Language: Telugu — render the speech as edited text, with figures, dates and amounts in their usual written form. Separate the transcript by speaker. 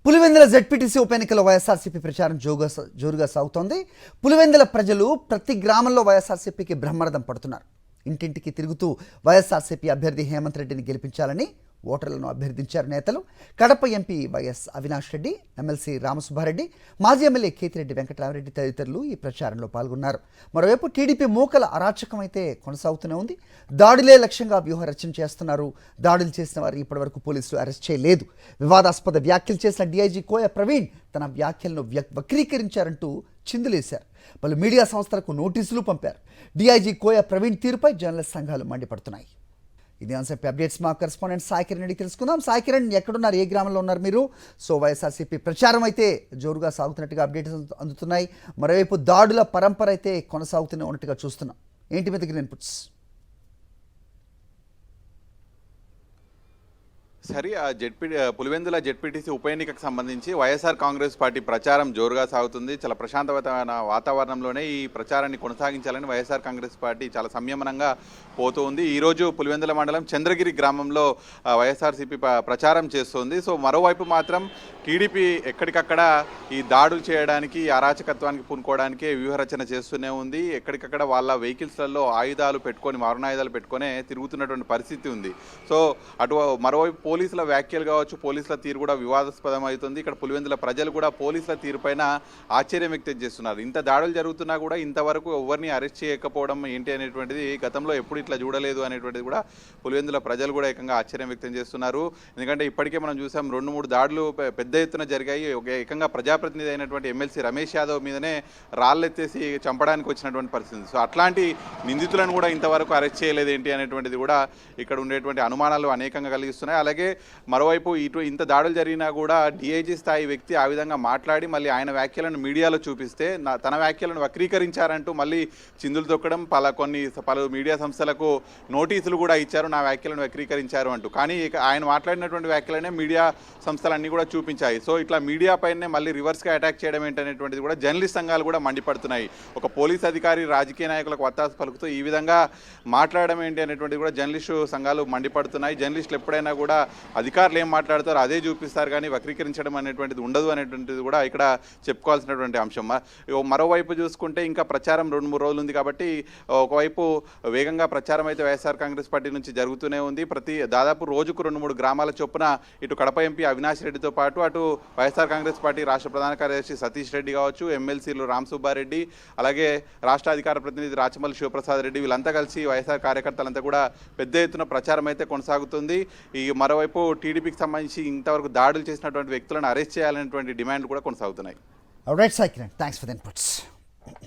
Speaker 1: పులివెందుల జెడ్పీటీసీ ఉప ఎన్నికల వైఎస్ఆర్సీపీ ప్రచారం జోరుగా సాగుతోంది. పులివెందుల ప్రజలు ప్రతి గ్రామంలో వైఎస్ఆర్సీపీకి బ్రహ్మరథం పడుతున్నారు. ఇంటింటికి తిరుగుతూ వైఎస్ఆర్సీపీ అభ్యర్థి హేమంత్ రెడ్డిని గెలిపించాలని ఓటర్లను అభ్యర్థించారు నేతలు. Kadapa MP YS Avinash Reddy, MLC Ramasubba Reddy, మాజీ ఎమ్మెల్యే కేతిరెడ్డి వెంకటరామరెడ్డి తదితరులు ఈ ప్రచారంలో పాల్గొన్నారు. మరోవైపు టీడీపీ మూకల అరాచకం అయితే కొనసాగుతూనే ఉంది. దాడులే లక్ష్యంగా వ్యూహరచన చేస్తున్నారు. దాడులు చేసిన వారిని ఇప్పటివరకు పోలీసులు అరెస్ట్ చేయలేదు. వివాదాస్పద వ్యాఖ్యలు చేసిన డీఐజీ కోయ ప్రవీణ్ తన వ్యాఖ్యలను వక్రీకరించారంటూ చిందులేశారు. పలు మీడియా సంస్థలకు నోటీసులు పంపారు. డీఐజీ కోయ ప్రవీణ్ తీరుపై జర్నలిస్ట్ సంఘాలు మండిపడుతున్నాయి. ఇది అంశంపై అప్డేట్స్ మా కరెస్పాండెంట్ సాయి కిరణ్ అడిగి తెలుసుకుందాం. సాయి కిరణ్, ఎక్కడున్నారు, ఏ గ్రామంలో ఉన్నారు మీరు? సో వైఎస్ఆర్సీపీ ప్రచారం అయితే జోరుగా సాగుతున్నట్టుగా అప్డేట్స్ అందుతున్నాయి. మరోవైపు దాడుల పరంపర అయితే కొనసాగుతూనే ఉన్నట్టుగా చూస్తున్నాం. ఏంటి మీ దగ్గర ఇన్పుట్స్?
Speaker 2: సరే, పులివెందుల జెడ్పీటీసీ ఉప ఎన్నికకు సంబంధించి వైఎస్ఆర్ కాంగ్రెస్ పార్టీ ప్రచారం జోరుగా సాగుతుంది. చాలా ప్రశాంతమైన వాతావరణంలోనే ఈ ప్రచారాన్ని కొనసాగించాలని వైఎస్ఆర్ కాంగ్రెస్ పార్టీ చాలా సంయమనంగా పోతూ ఉంది. ఈరోజు పులివెందుల మండలం చంద్రగిరి గ్రామంలో వైఎస్ఆర్సీపీ ప్రచారం చేస్తోంది. సో మరోవైపు మాత్రం టీడీపీ ఎక్కడికక్కడ ఈ దాడులు చేయడానికి, అరాచకత్వానికి పూనుకోవడానికే వ్యూహరచన చేస్తూనే ఉంది. ఎక్కడికక్కడ వాళ్ళ వెహికల్స్లలో ఆయుధాలు పెట్టుకొని, మారణాయుధాలు పెట్టుకొని తిరుగుతున్నటువంటి పరిస్థితి ఉంది. సో అటు మరోవైపు పోలీసుల వ్యాఖ్యలు కావచ్చు, పోలీసుల తీరు కూడా వివాదాస్పదం అవుతుంది. ఇక్కడ పులివెందుల ప్రజలు కూడా పోలీసుల తీరుపైన ఆశ్చర్యం వ్యక్తం చేస్తున్నారు. ఇంత దాడులు జరుగుతున్నా కూడా ఇంతవరకు ఎవరిని అరెస్ట్ చేయకపోవడం ఏంటి అనేటువంటిది గతంలో ఎప్పుడు ఇట్లా చూడలేదు అనేటువంటిది కూడా పులివెందుల ప్రజలు కూడా ఏకంగా ఆశ్చర్యం వ్యక్తం చేస్తున్నారు. ఎందుకంటే ఇప్పటికే మనం చూసాం 2-3 దాడులు పెద్ద ఎత్తున జరిగాయి. ఏకంగా ప్రజాప్రతినిధి అయినటువంటి ఎమ్మెల్సీ రమేష్ యాదవ్ మీదనే రాళ్ళెత్తేసి చంపడానికి వచ్చినటువంటి పరిస్థితి. సో అట్లాంటి నిందితులను కూడా ఇంతవరకు అరెస్ట్ చేయలేదు ఏంటి అనేటువంటిది కూడా ఇక్కడ ఉండేటువంటి అనుమానాలు అనేకంగా కలిగిస్తున్నాయి. అలాగే మరోవైపు ఇంత దాడులు జరిగినా కూడా డీఐజీ స్థాయి వ్యక్తి ఆ విధంగా మాట్లాడి మళ్ళీ ఆయన వ్యాఖ్యలను మీడియాలో చూపిస్తే తన వ్యాఖ్యలను వక్రీకరించారంటూ మళ్ళీ చిందులు తొక్కడం, పలు మీడియా సంస్థలకు నోటీసులు కూడా ఇచ్చారు, నా వ్యాఖ్యలను వక్రీకరించారు అంటూ. కానీ ఆయన మాట్లాడినటువంటి వ్యాఖ్యలనే మీడియా సంస్థలన్నీ కూడా చూపించాయి. సో ఇట్లా మీడియా పైనే మళ్ళీ రివర్స్గా అటాక్ చేయడం ఏంటనేటువంటిది కూడా జర్నలిస్ట్ సంఘాలు కూడా మండిపడుతున్నాయి. ఒక పోలీస్ అధికారి రాజకీయ నాయకులకు వత్తాసు పలుకుతూ ఈ విధంగా మాట్లాడడం ఏంటి అనేటువంటిది కూడా జర్నలిస్టు సంఘాలు మండిపడుతున్నాయి. జర్నలిస్టులు ఎప్పుడైనా కూడా అధికారులు ఏం మాట్లాడతారో అదే చూపిస్తారు, కానీ వక్రీకరించడం అనేటువంటిది ఉండదు అనేటువంటిది కూడా ఇక్కడ చెప్పుకోవాల్సినటువంటి అంశం. మరోవైపు చూసుకుంటే ఇంకా ప్రచారం 2-3 రోజులు ఉంది కాబట్టి ఒకవైపు వేగంగా ప్రచారం అయితే వైఎస్ఆర్ కాంగ్రెస్ పార్టీ నుంచి జరుగుతూనే ఉంది. దాదాపు రోజుకు 2-3 గ్రామాల చొప్పున ఇటు కడప ఎంపీ అవినాష్ రెడ్డితో పాటు అటు వైఎస్ఆర్ కాంగ్రెస్ పార్టీ రాష్ట్ర ప్రధాన కార్యదర్శి సతీష్ రెడ్డి కావచ్చు, ఎమ్మెల్సీలు రామసుబ్బారెడ్డి, అలాగే రాష్ట్ర అధికార ప్రతినిధి రాచమల్లి శివప్రసాద్ రెడ్డి, వీళ్ళంతా కలిసి వైఎస్ఆర్ కార్యకర్తలంతా కూడా పెద్ద ఎత్తున ప్రచారం అయితే కొనసాగుతుంది. ఈ మరోవైపు టీడీపీకి సంబంధించి ఇంతవరకు దాడులు చేసినటువంటి వ్యక్తులను అరెస్ట్ చేయాలనేటువంటి డిమాండ్ కూడా కొనసాగుతున్నాయి.
Speaker 1: All right, Sai Kiran, thanks for the inputs.